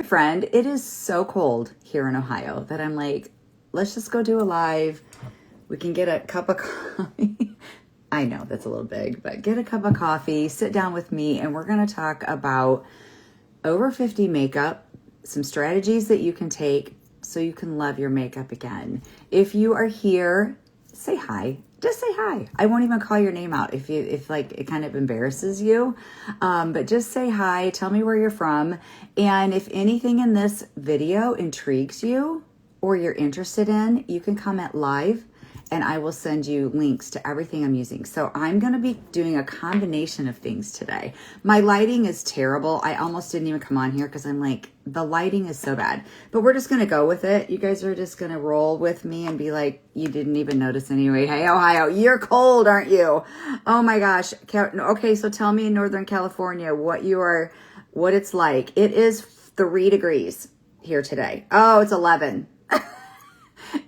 friend, it is so cold here in Ohio that I'm like, let's just go do a live. We can get a cup of coffee. I know that's a little big, but get a cup of coffee, sit down with me, and we're going to talk about over 50 makeup, some strategies that you can take so you can love your makeup again. If you are here, say hi. Just say hi. I won't even call your name out if like it kind of embarrasses you. But just say hi. Tell me where you're from. And if anything in this video intrigues you or you're interested in, you can comment live and I will send you links to everything I'm using. So I'm going to be doing a combination of things today. My lighting is terrible. I almost didn't even come on here because I'm like, the lighting is so bad. But we're just going to go with it. You guys are just going to roll with me and be like, you didn't even notice anyway. Hey, Ohio, you're cold, aren't you? Oh my gosh. Okay, so tell me in Northern California what it's like. It is 3 degrees here today. Oh, it's 11.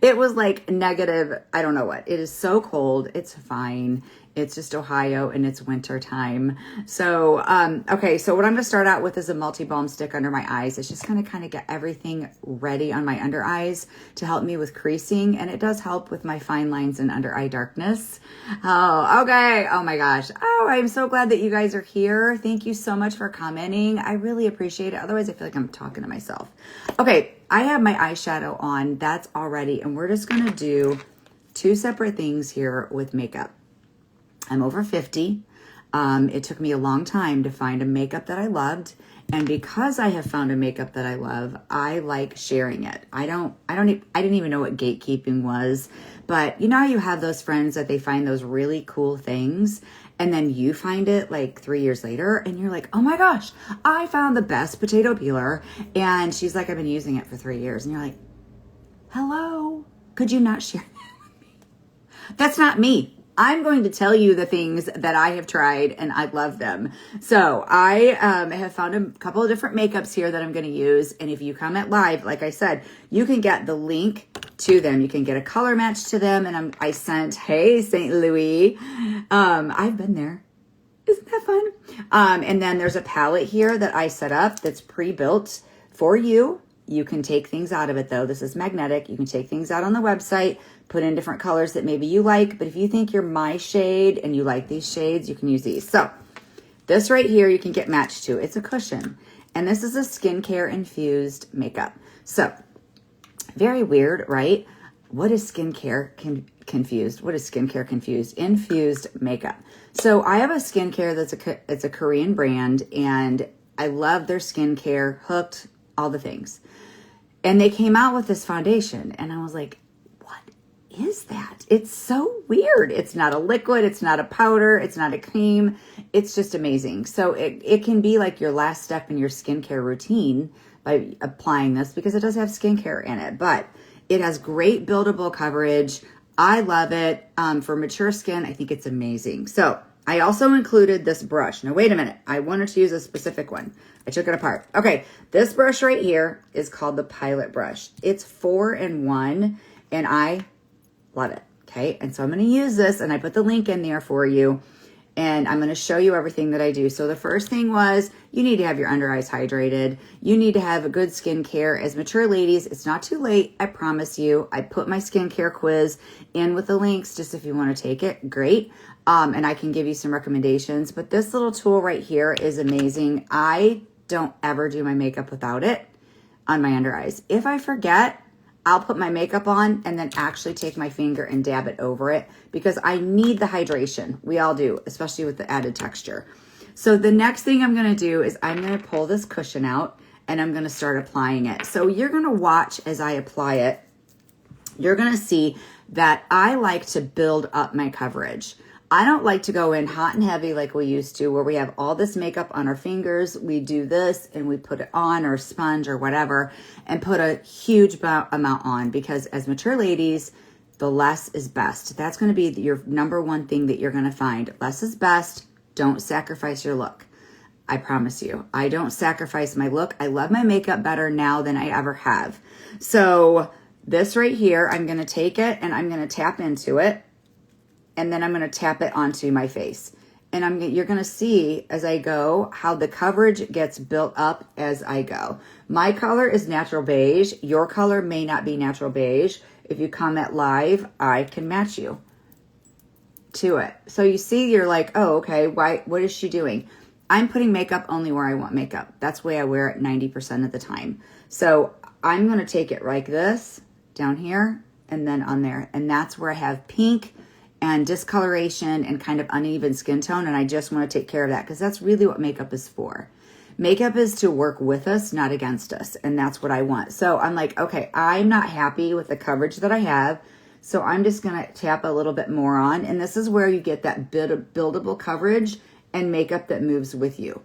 It was like negative, I don't know what. It is so cold. It's fine. It's just Ohio and it's winter time. So, okay. So what I'm going to start out with is a multi-balm stick under my eyes. It's just going to kind of get everything ready on my under eyes to help me with creasing. And it does help with my fine lines and under eye darkness. Oh, okay. Oh my gosh. Oh, I'm so glad that you guys are here. Thank you so much for commenting. I really appreciate it. Otherwise I feel like I'm talking to myself. Okay. I have my eyeshadow on. That's already, and we're just going to do 2 separate things here with makeup. I'm over 50. It took me a long time to find a makeup that I loved. And because I have found a makeup that I love, I like sharing it. I didn't even know what gatekeeping was, but you know how you have those friends that they find those really cool things and then you find it like 3 years later and you're like, oh my gosh, I found the best potato peeler. And she's like, I've been using it for 3 years. And you're like, hello, could you not share that with me? That's not me. I'm going to tell you the things that I have tried and I love them. So I have found a couple of different makeups here that I'm going to use. And if you comment live, like I said, you can get the link to them. You can get a color match to them. And I sent, hey, St. Louis. I've been there. Isn't that fun? And then there's a palette here that I set up that's pre-built for you. You can take things out of it though. This is magnetic. You can take things out on the website, put in different colors that maybe you like. But if you think you're my shade and you like these shades, you can use these. So this right here, you can get matched to. It's a cushion. And this is a skincare infused makeup. So very weird, right? What is skincare confused? What is skincare confused? Infused makeup. So I have a skincare it's a Korean brand and I love their skincare, Hooked, all the things. And they came out with this foundation and I was like, what is that? It's so weird. It's not a liquid. It's not a powder. It's not a cream. It's just amazing. So it can be like your last step in your skincare routine by applying this because it does have skincare in it, but it has great buildable coverage. I love it. For mature skin, I think it's amazing. So I also included this brush. Now, wait a minute. I wanted to use a specific one. I took it apart. Okay, this brush right here is called the Pilot brush. It's 4-in-1, and I love it, okay? And so I'm going to use this, and I put the link in there for you, and I'm going to show you everything that I do. So the first thing was you need to have your under eyes hydrated. You need to have a good skincare. As mature ladies, it's not too late, I promise you. I put my skincare quiz in with the links just if you want to take it. Great. And I can give you some recommendations. But this little tool right here is amazing. I don't ever do my makeup without it on my under eyes. If I forget, I'll put my makeup on and then actually take my finger and dab it over it because I need the hydration. We all do, especially with the added texture. So the next thing I'm going to do is I'm going to pull this cushion out and I'm going to start applying it. So you're going to watch as I apply it. You're going to see that I like to build up my coverage. I don't like to go in hot and heavy like we used to, where we have all this makeup on our fingers. We do this and we put it on or sponge or whatever and put a huge amount on because as mature ladies, the less is best. That's going to be your number one thing that you're going to find. Less is best. Don't sacrifice your look. I promise you, I don't sacrifice my look. I love my makeup better now than I ever have. So this right here, I'm going to take it and I'm going to tap into it. And then I'm going to tap it onto my face. And you're going to see as I go how the coverage gets built up as I go. My color is natural beige. Your color may not be natural beige. If you comment live, I can match you to it. So you see, you're like, oh, okay, why? What is she doing? I'm putting makeup only where I want makeup. That's the way I wear it 90% of the time. So I'm going to take it like this, down here, and then on there. And that's where I have pink and discoloration and kind of uneven skin tone. And I just want to take care of that because that's really what makeup is for. Makeup is to work with us, not against us. And that's what I want. So I'm like, okay, I'm not happy with the coverage that I have. So I'm just going to tap a little bit more on. And this is where you get that bit of buildable coverage and makeup that moves with you.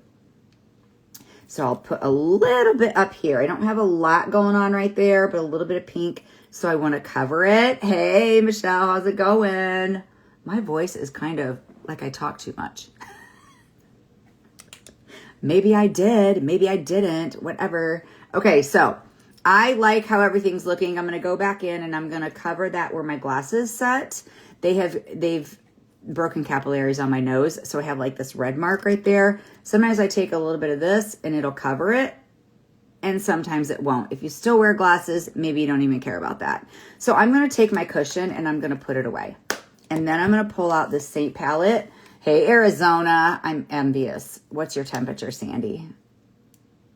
So I'll put a little bit up here. I don't have a lot going on right there, but a little bit of pink. So I want to cover it. Hey, Michelle, how's it going? My voice is kind of like I talk too much. Maybe I did. Maybe I didn't. Whatever. Okay, so I like how everything's looking. I'm going to go back in and I'm going to cover that where my glasses set. They've broken capillaries on my nose. So I have like this red mark right there. Sometimes I take a little bit of this and it'll cover it. And sometimes it won't. If you still wear glasses, maybe you don't even care about that. So I'm going to take my cushion and I'm going to put it away. And then I'm going to pull out this Seint palette. Hey, Arizona, I'm envious. What's your temperature, Sandy?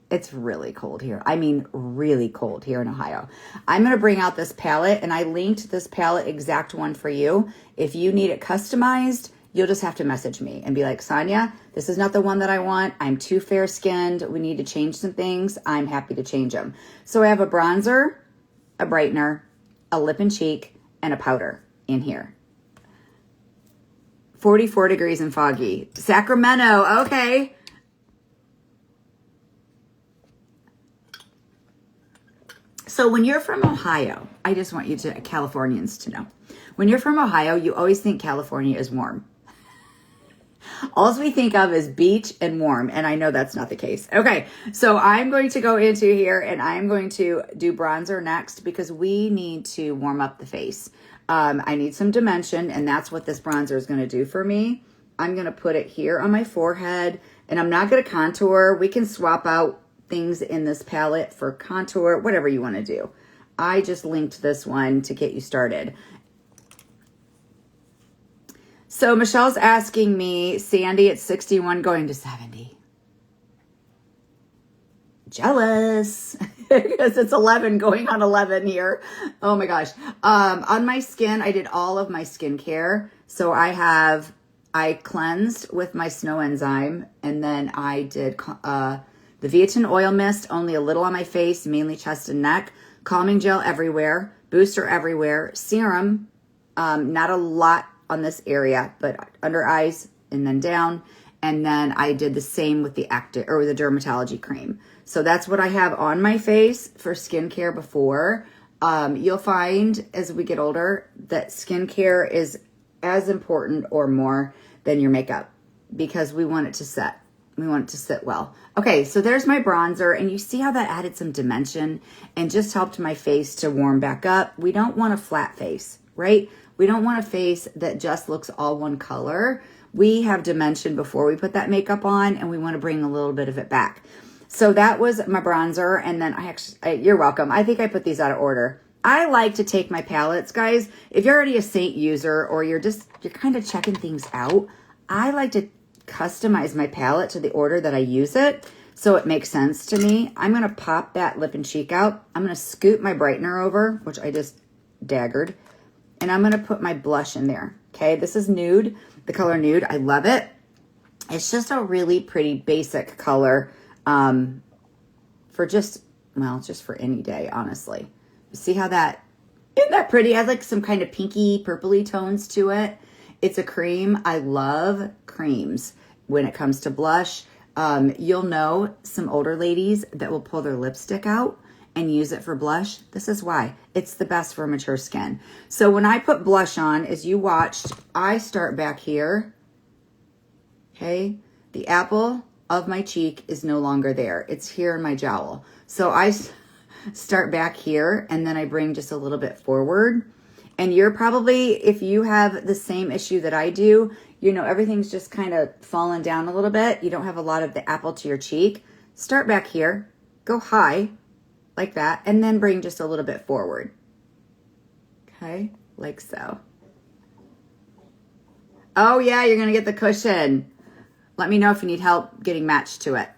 It's really cold here. I mean, really cold here in Ohio. I'm going to bring out this palette, and I linked this palette exact one for you. If you need it customized, you'll just have to message me and be like, Sonia, this is not the one that I want. I'm too fair-skinned. We need to change some things. I'm happy to change them. So I have a bronzer, a brightener, a lip and cheek, and a powder in here. 44 degrees and foggy. Sacramento, okay. So when you're from Ohio, I just want you to, Californians to know, when you're from Ohio, you always think California is warm. All we think of is beach and warm, and I know that's not the case. Okay, so I'm going to go into here, and I'm going to do bronzer next because we need to warm up the face. I need some dimension, and that's what this bronzer is going to do for me. I'm going to put it here on my forehead, and I'm not going to contour. We can swap out things in this palette for contour, whatever you want to do. I just linked this one to get you started. So Michelle's asking me, Sandy at 61 going to 70. Jealous because it's 11 going on 11 here. Oh my gosh. On my skin, I did all of my skincare. So I cleansed with my snow enzyme, and then I did the Viatin oil mist, only a little on my face, mainly chest and neck, calming gel everywhere, booster everywhere, serum, not a lot on this area, but under eyes and then down. And then I did the same with the the dermatology cream. So that's what I have on my face for skincare before. You'll find as we get older that skincare is as important or more than your makeup because we want it to set. We want it to sit well. Okay, so there's my bronzer, and you see how that added some dimension and just helped my face to warm back up. We don't want a flat face, right? We don't want a face that just looks all one color. We have dimension before we put that makeup on, and we want to bring a little bit of it back. So that was my bronzer, and then you're welcome. I think I put these out of order. I like to take my palettes, guys. If you're already a Seint user or you're kind of checking things out, I like to customize my palette to the order that I use it so it makes sense to me. I'm going to pop that lip and cheek out. I'm going to scoop my brightener over, which I just daggered, and I'm going to put my blush in there. Okay, this is nude, the color nude. I love it. It's just a really pretty basic color for just for any day, honestly. See how isn't that pretty? It has like some kind of pinky, purpley tones to it. It's a cream. I love creams when it comes to blush. You'll know some older ladies that will pull their lipstick out and use it for blush. This is why. It's the best for mature skin. So when I put blush on, as you watched, I start back here. Okay? The apple of my cheek is no longer there. It's here in my jowl. So I start back here, and then I bring just a little bit forward. And you're probably, if you have the same issue that I do, you know, everything's just kind of fallen down a little bit. You don't have a lot of the apple to your cheek. Start back here go high like that, and then bring just a little bit forward. Okay, like so. Oh yeah, you're gonna get the cushion. Let me know if you need help getting matched to it.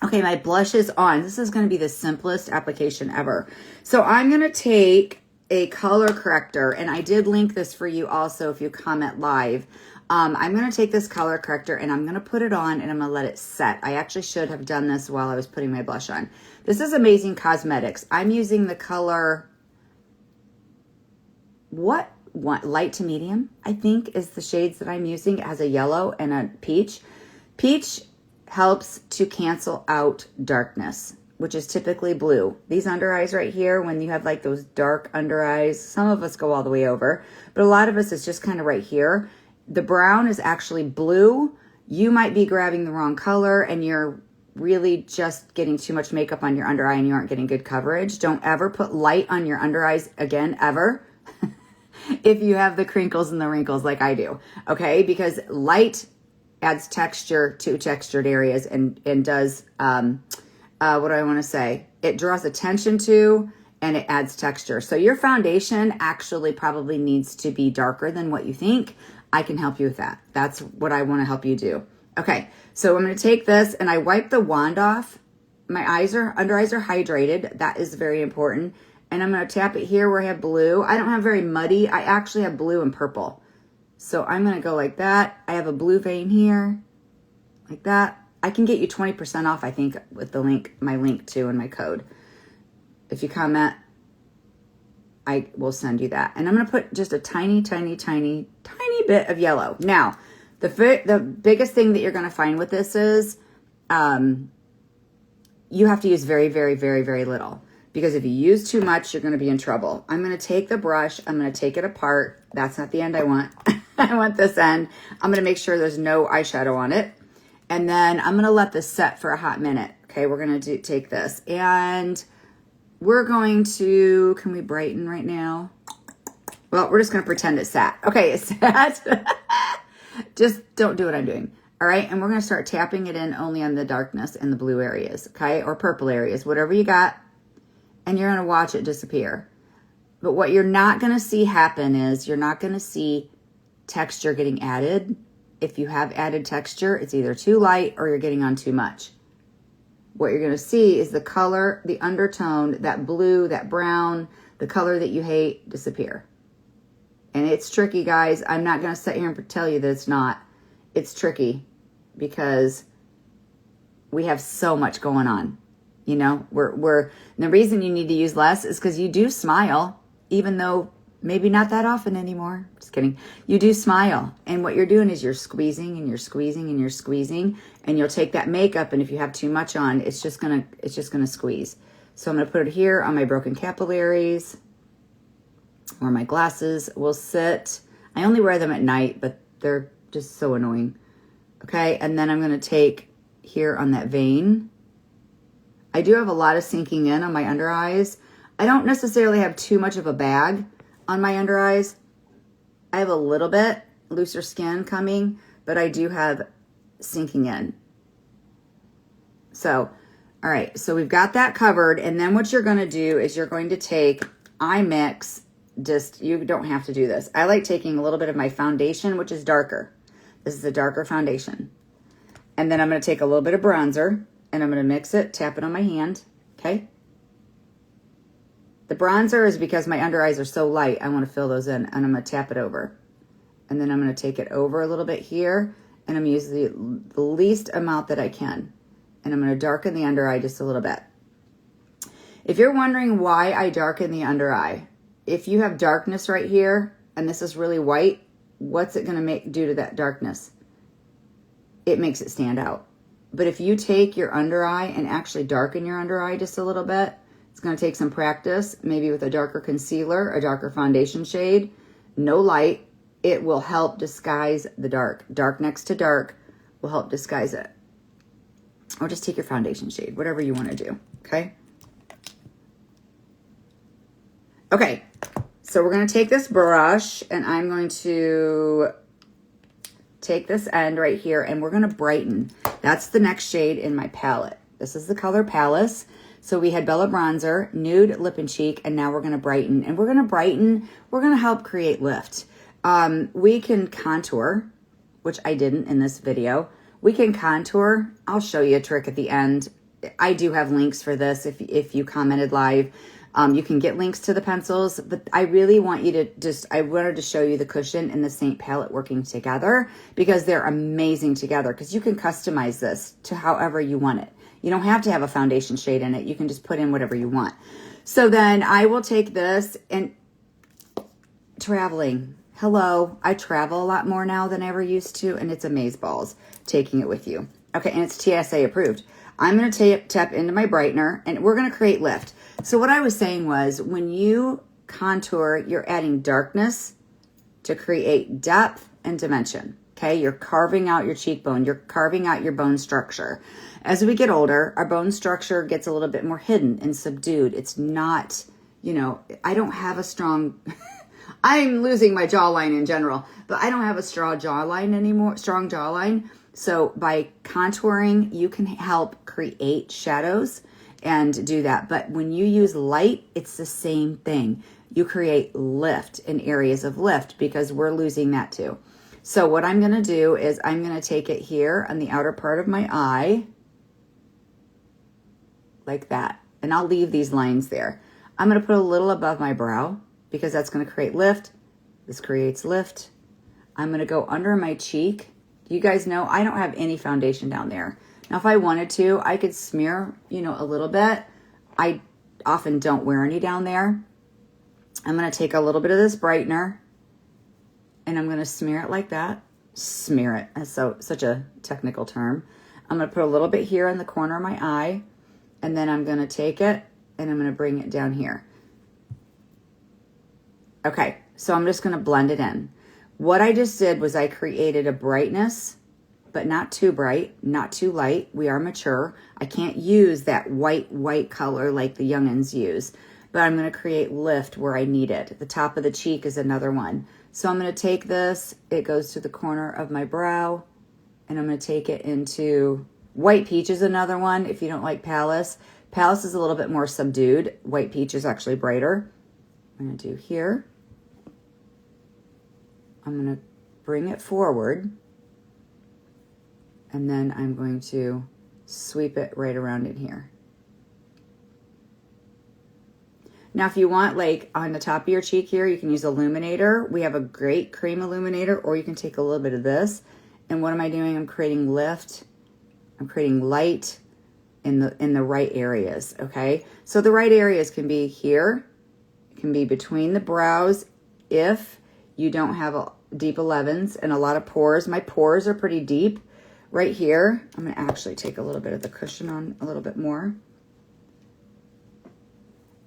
Okay, my blush is on. This is gonna be the simplest application ever. So I'm gonna take a color corrector, and I did link this for you also if you comment live. I'm going to take this color corrector and I'm going to put it on and I'm going to let it set. I actually should have done this while I was putting my blush on. This is Amazing Cosmetics. I'm using the color, what light to medium, I think is the shades that I'm using. It has a yellow and a peach. Peach helps to cancel out darkness, which is typically blue. These under eyes right here, when you have like those dark under eyes, some of us go all the way over, but a lot of us, it's just kind of right here. The brown is actually blue. You might be grabbing the wrong color and you're really just getting too much makeup on your under eye and you aren't getting good coverage. Don't ever put light on your under eyes again, ever. If you have the crinkles and the wrinkles like I do, okay? Because light adds texture to textured areas and does, what do I want to say? It draws attention to and it adds texture. So your foundation actually probably needs to be darker than what you think. I can help you with that. That's what I want to help you do. Okay, so I'm going to take this and I wipe the wand off. My under eyes are hydrated. That is very important. And I'm going to tap it here where I have blue. I don't have very muddy. I actually have blue and purple. So I'm going to go like that. I have a blue vein here, like that. I can get you 20% off, I think, with the link, my link too, and my code. If you comment, I will send you that. And I'm going to put just a tiny, tiny, tiny, tiny bit of yellow. Now, the biggest thing that you're going to find with this is you have to use very, very, very, very little. Because if you use too much, you're going to be in trouble. I'm going to take the brush. I'm going to take it apart. That's not the end I want. I want this end. I'm going to make sure there's no eyeshadow on it. And then I'm going to let this set for a hot minute. Okay, we're going to take this. And we're going to, can we brighten right now? Well, we're just going to pretend it's sat. Okay, it's sat. Just don't do what I'm doing. All right, and we're going to start tapping it in only on the darkness and the blue areas, okay? Or purple areas, whatever you got. And you're going to watch it disappear. But what you're not going to see happen is you're not going to see texture getting added. If you have added texture, it's either too light or you're getting on too much. What you're going to see is the color, the undertone, that blue, that brown, the color that you hate disappear. And it's tricky, guys. I'm not going to sit here and tell you that it's not. It's tricky because we have so much going on. You know, the reason you need to use less is because you do smile, even though maybe not that often anymore. Just kidding. You do smile. And what you're doing is you're squeezing and you're squeezing and you're squeezing, and you'll take that makeup, and if you have too much on, it's just gonna squeeze. So I'm gonna put it here on my broken capillaries where my glasses will sit. I only wear them at night, but they're just so annoying. Okay, and then I'm gonna take here on that vein. I do have a lot of sinking in on my under eyes. I don't necessarily have too much of a bag on my under eyes. I have a little bit looser skin coming, but I do have sinking in. So, all right, so we've got that covered. And then what you're going to do is you're going to take eye mix. Just, you don't have to do this. I like taking a little bit of my foundation, which is darker. This is a darker foundation. And then I'm going to take a little bit of bronzer. And I'm going to mix it, tap it on my hand, okay? The bronzer is because my under eyes are so light, I want to fill those in, and I'm going to tap it over. And then I'm going to take it over a little bit here, and I'm going to use the least amount that I can. And I'm going to darken the under eye just a little bit. If you're wondering why I darken the under eye, if you have darkness right here, and this is really white, what's it going to do to that darkness? It makes it stand out. But if you take your under eye and actually darken your under eye just a little bit, it's going to take some practice, maybe with a darker concealer, a darker foundation shade, no light. It will help disguise the dark. Dark next to dark will help disguise it. Or just take your foundation shade, whatever you want to do, okay? Okay, so we're going to take this brush, and I'm going to take this end right here, and we're going to brighten. That's the next shade in my palette. This is the color Palace. So we had Bella Bronzer, Nude, Lip and Cheek, and now we're going to brighten. And we're going to brighten, we're going to help create lift. We can contour, which I didn't in this video. We can contour. I'll show you a trick at the end. I do have links for this if you commented live. You can get links to the pencils, but I really want you to I wanted to show you the cushion and the Seint palette working together because they're amazing together because you can customize this to however you want it. You don't have to have a foundation shade in it. You can just put in whatever you want. So then I will take this and traveling. Hello, I travel a lot more now than I ever used to, and it's amazeballs taking it with you. Okay, and it's TSA approved. I'm going to tap into my brightener, and we're going to create lift. So what I was saying was when you contour, you're adding darkness to create depth and dimension. Okay, you're carving out your cheekbone. You're carving out your bone structure. As we get older, our bone structure gets a little bit more hidden and subdued. It's not, you know, I don't have a strong, I'm losing my jawline in general, but I don't have a strong jawline anymore, So by contouring, you can help create shadows and do that. But when you use light, it's the same thing. You create lift in areas of lift because we're losing that too. So what I'm going to do is I'm going to take it here on the outer part of my eye, like that. And I'll leave these lines there. I'm going to put a little above my brow because that's going to create lift. This creates lift. I'm going to go under my cheek. You guys know I don't have any foundation down there. Now, if I wanted to, I could smear, you know, a little bit. I often don't wear any down there. I'm going to take a little bit of this brightener and I'm going to smear it like that. Smear it. That's such a technical term. I'm going to put a little bit here in the corner of my eye, and then I'm going to take it and I'm going to bring it down here. Okay, so I'm just going to blend it in. What I just did was I created a brightness, but not too bright, not too light. We are mature. I can't use that white color like the youngins use, but I'm going to create lift where I need it. The top of the cheek is another one. So I'm going to take this, it goes to the corner of my brow, and I'm going to take it into White Peach is another one if you don't like Palace. Palace is a little bit more subdued. White Peach is actually brighter. I'm going to do here. I'm going to bring it forward, and then I'm going to sweep it right around in here. Now, if you want, like, on the top of your cheek here, you can use illuminator. We have a great cream illuminator, or you can take a little bit of this. And what am I doing? I'm creating lift. I'm creating light in the right areas, okay? So the right areas can be here. It can be between the brows if you don't have a deep 11s and a lot of pores. My pores are pretty deep right here. I'm going to actually take a little bit of the cushion on a little bit more.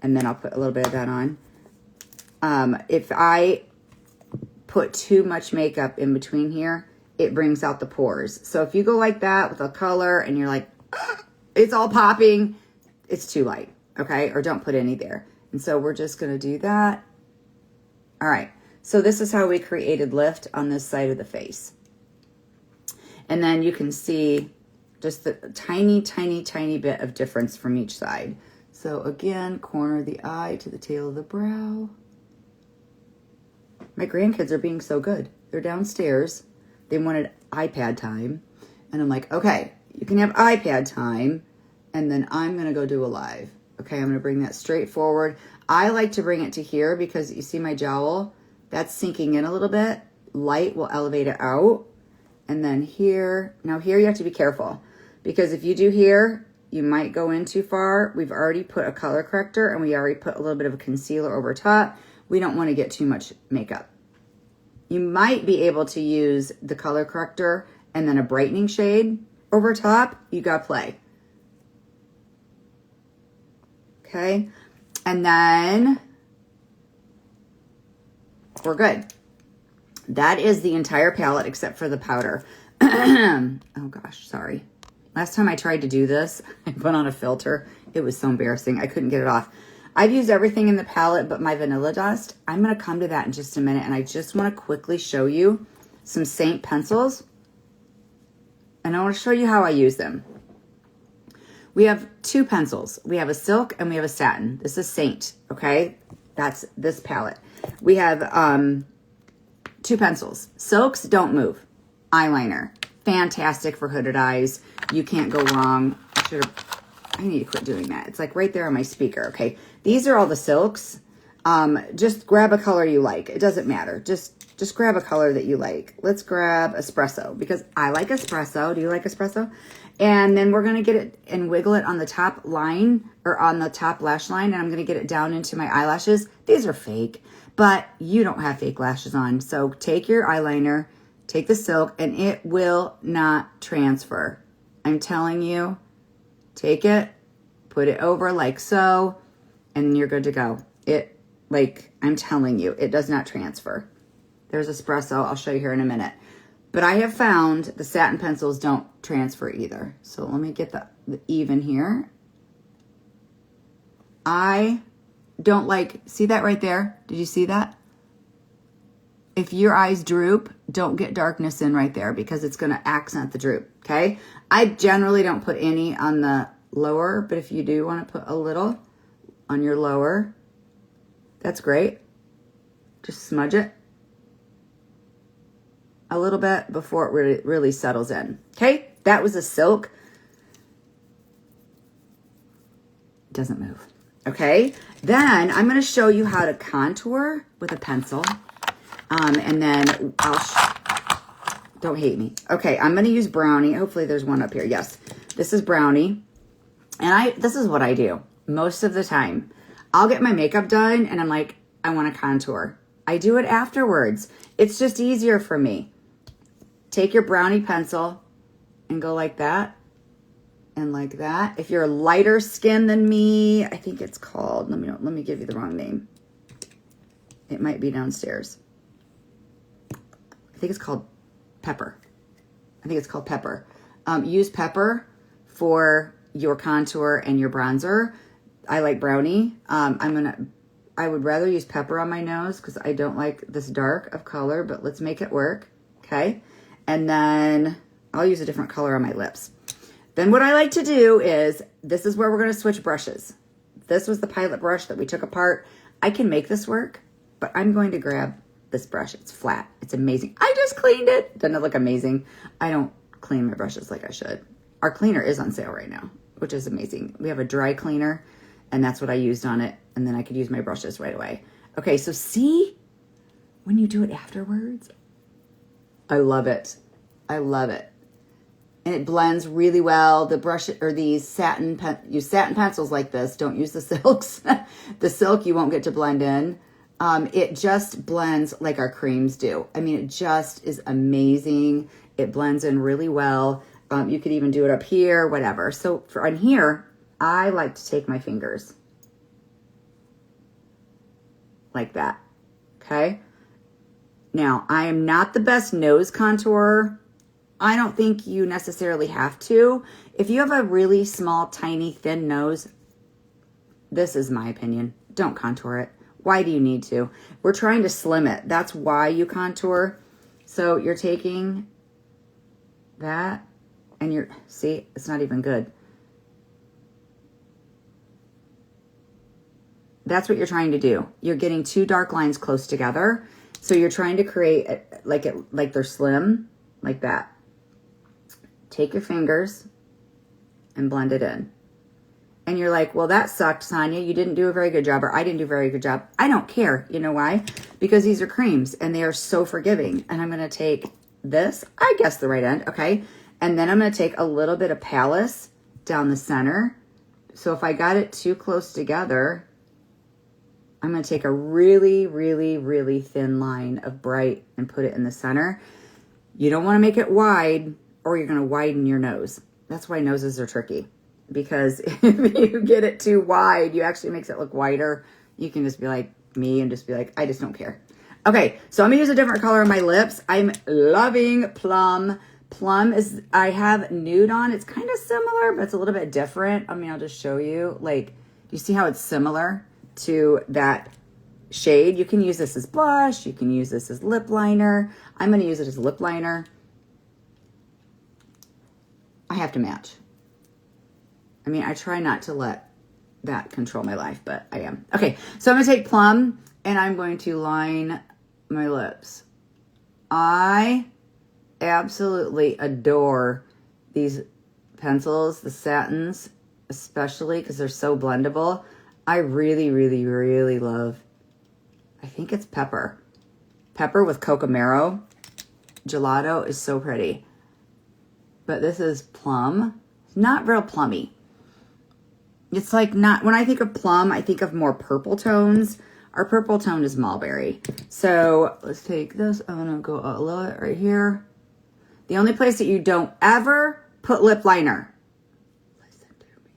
And then I'll put a little bit of that on. If I put too much makeup in between here, it brings out the pores. So if you go like that with a color and you're like, it's all popping, it's too light, okay? Or don't put any there. And so we're just going to do that. All right. So this is how we created lift on this side of the face. And then you can see just the tiny, tiny, tiny bit of difference from each side. So again, corner of the eye to the tail of the brow. My grandkids are being so good. They're downstairs. They wanted iPad time. And I'm like, okay, you can have iPad time. And then I'm going to go do a live. Okay, I'm going to bring that straight forward. I like to bring it to here because you see my jowl? That's sinking in a little bit. Light will elevate it out. And then here. Now here you have to be careful. Because if you do here, you might go in too far. We've already put a color corrector and we already put a little bit of a concealer over top. We don't want to get too much makeup. You might be able to use the color corrector and then a brightening shade over top. You got to play. Okay. And then we're good. That is the entire palette except for the powder. Oh gosh, sorry. Last time I tried to do this, I put on a filter. It was so embarrassing. I couldn't get it off. I've used everything in the palette but my vanilla dust. I'm going to come to that in just a minute, and I just want to quickly show you some Seint pencils. And I want to show you how I use them. We have two pencils. We have a silk and we have a satin. This is Seint, okay? That's this palette. We have two pencils. Silks don't move. Eyeliner. Fantastic for hooded eyes. You can't go wrong. I need to quit doing that. It's like right there on my speaker, okay? These are all the silks. Just grab a color you like. It doesn't matter. Just grab a color that you like. Let's grab espresso because I like espresso. Do you like espresso? And then we're going to get it and wiggle it on the top line or on the top lash line. And I'm going to get it down into my eyelashes. These are fake, but you don't have fake lashes on. So take your eyeliner, take the silk, and it will not transfer. I'm telling you, take it, put it over like so, and you're good to go. I'm telling you, it does not transfer. There's espresso. I'll show you here in a minute. But I have found the satin pencils don't transfer either. So let me get the even here. I don't like, see that right there? Did you see that? If your eyes droop, don't get darkness in right there because it's going to accent the droop, okay? I generally don't put any on the lower, but if you do want to put a little on your lower, that's great. Just smudge it a little bit before it really settles in. Okay, that was a silk. Doesn't move. Okay, then I'm going to show you how to contour with a pencil. And then don't hate me. Okay, I'm going to use Brownie. Hopefully there's one up here. Yes, this is Brownie. And this is what I do most of the time. I'll get my makeup done and I'm like, I want to contour. I do it afterwards. It's just easier for me. Take your Brownie pencil and go like that and like that. If you're lighter skin than me, I think it's called, let me give you the wrong name. It might be downstairs. I think it's called Pepper. I think it's called Pepper. Use Pepper for your contour and your bronzer. I like Brownie. I would rather use Pepper on my nose because I don't like this dark of color, but let's make it work. Okay. And then I'll use a different color on my lips. Then what I like to do is, this is where we're going to switch brushes. This was the Pilot brush that we took apart. I can make this work, but I'm going to grab this brush. It's flat. It's amazing. I just cleaned it. Doesn't it look amazing? I don't clean my brushes like I should. Our cleaner is on sale right now, which is amazing. We have a dry cleaner, and that's what I used on it. And then I could use my brushes right away. Okay, so see, when you do it afterwards, I love it. I love it. And it blends really well. The brush or these use satin pencils like this. Don't use the silks. The silk you won't get to blend in. It just blends like our creams do. I mean, it just is amazing. It blends in really well. You could even do it up here, whatever. So on here, I like to take my fingers like that. Okay. Now, I am not the best nose contourer. I don't think you necessarily have to. If you have a really small, tiny, thin nose, this is my opinion. Don't contour it. Why do you need to? We're trying to slim it. That's why you contour. So you're taking that and see, it's not even good. That's what you're trying to do. You're getting two dark lines close together. So you're trying to create it like they're slim, like that. Take your fingers and blend it in. And you're like, well, that sucked, Sonia. You didn't do a very good job, or I didn't do a very good job. I don't care. You know why? Because these are creams and they are so forgiving. And I'm going to take this, I guess the right end, okay? And then I'm going to take a little bit of Palace down the center. So if I got it too close together, I'm going to take a really, really, really thin line of bright and put it in the center. You don't want to make it wide or you're going to widen your nose. That's why noses are tricky. Because if you get it too wide, you actually makes it look wider. You can just be like me and just be like, I just don't care. Okay, so I'm going to use a different color on my lips. I'm loving Plum. Plum is, I have Nude on. It's kind of similar, but it's a little bit different. I mean, I'll just show you. Like, do you see how it's similar to that shade? You can use this as blush. You can use this as lip liner. I'm going to use it as lip liner. I have to match. I mean, I try not to let that control my life, but I am. Okay, so I'm going to take Plum, and I'm going to line my lips. I absolutely adore these pencils, the satins, especially because they're so blendable. I really, really, really love, I think it's Pepper. Pepper with Cocamero. Gelato is so pretty. But this is Plum. Not real plummy. It's like not, when I think of plum, I think of more purple tones. Our purple tone is mulberry. So let's take this. I'm going to go a little right here. The only place that you don't ever put lip liner. Listen to me.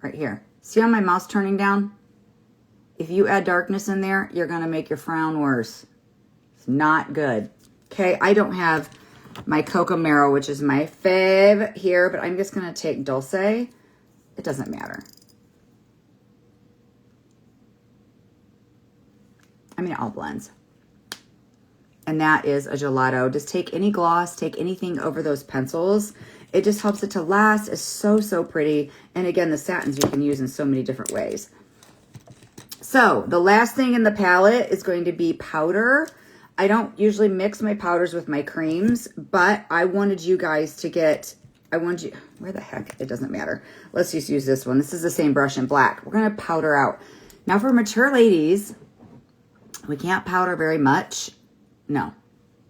Right here. See how my mouth's turning down? If you add darkness in there, you're going to make your frown worse. It's not good. Okay, I don't have my Cocamero, which is my fave here, but I'm just going to take Dulce. It doesn't matter. I mean, it all blends. And that is a gelato. Just take any gloss, take anything over those pencils. It just helps it to last. It's so, so pretty. And again, the satins you can use in so many different ways. So the last thing in the palette is going to be powder. I don't usually mix my powders with my creams, but I wanted you guys to get, where the heck, it doesn't matter. Let's just use this one. This is the same brush in black. We're going to powder out. Now for mature ladies, we can't powder very much. No,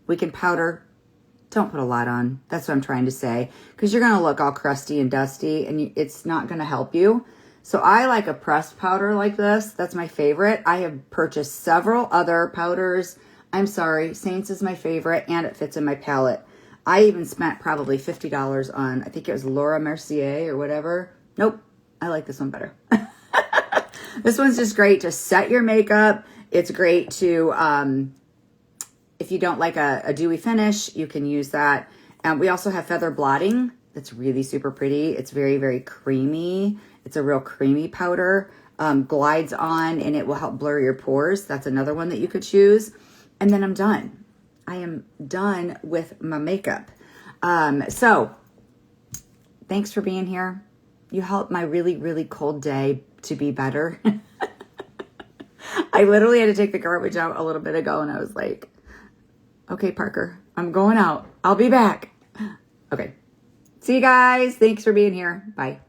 we can powder. Don't put a lot on. That's what I'm trying to say. Because you're going to look all crusty and dusty and it's not going to help you. So I like a pressed powder like this. That's my favorite. I have purchased several other powders. I'm sorry, Saints is my favorite and it fits in my palette. I even spent probably $50 on, I think it was Laura Mercier or whatever. Nope, I like this one better. This one's just great to set your makeup. It's great to, if you don't like a dewy finish, you can use that. We also have feather blotting. That's really super pretty. It's very, very creamy. It's a real creamy powder. Glides on and it will help blur your pores. That's another one that you could choose. And then I'm done. I am done with my makeup. So thanks for being here. You helped my really, really cold day to be better. I literally had to take the garbage out a little bit ago and I was like, okay, Parker, I'm going out. I'll be back. Okay. See you guys. Thanks for being here. Bye.